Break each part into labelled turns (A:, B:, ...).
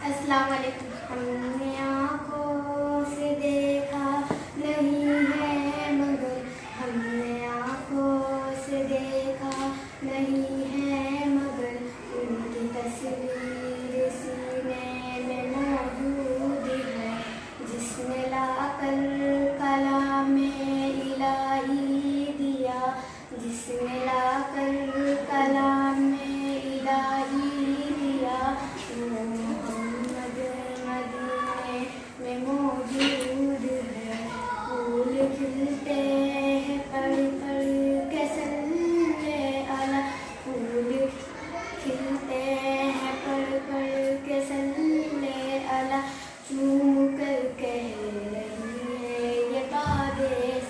A: السلام علیکم۔ ہم نے آنکھوں سے دیکھا نہیں ہے مگر، ہم نے آنکھوں سے دیکھا نہیں ہے مگر، ان کی تصویر سینے میں موجود ہے، جس نے لا کر کلام الہی دیا، جس نے لا کر کلام الہی دیا، وہ محمد مدینے میں موجود ہے۔ پھول کھلتے ہیں پڑھ پڑھ کے صلی علی، پھول کھلتے ہیں پڑھ پڑھ کے صلی علی، چوم کر کہہ رہی ہے یہ باد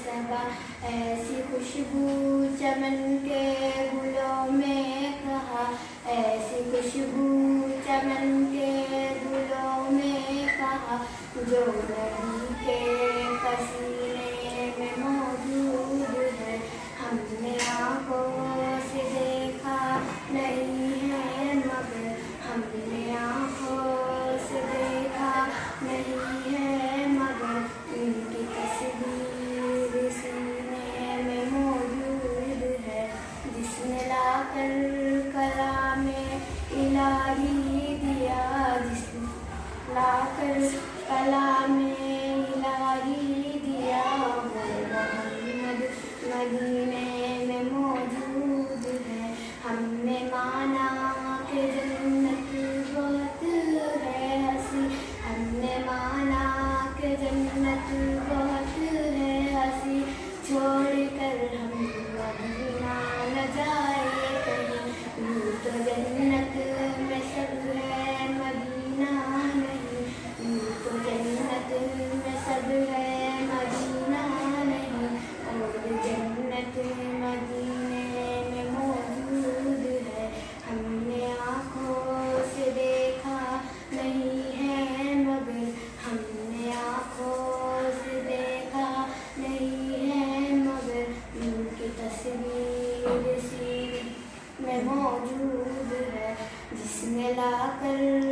A: صبا، ایسی خوشبو چمن کے گلوں میں کہا، ایسی خوشبو چمن کے گلوں میں کہا، جو نبی کے پسینے میں موجود ہے۔ ہم نے آنکھوں سے دیکھا نہیں ہے مگر، ہم نے آنکھوں سے دیکھا نہیں ہے مگر، ان کی تصویر سینے میں موجود ہے، جس نے لا کر کلام الہی دیا، جس نے لا کر کلام الہی دیا، وہ محمد مدینے میں موجود ہے۔ ہم نے مانا کہ جنت بہت ہے ہنسی، ہم نے مانا کہ جنت بہت ہے ہنسی، چھوڑ کر ہم مدینہ نہ جائے کہیں، یوں تو جنت میں سب ہے مدینہ نہیں، یوں تو جنت میں سب ہے مدینہ نہیں، اور جنت مدینے میں موجود ہے۔ ہم نے آنکھوں سے دیکھا نہیں ہے مگر، ہم نے آنکھوں سے دیکھا نہیں ہے مگر، ان کی تصویر سینے میں موجود ہے، جس نے لا کر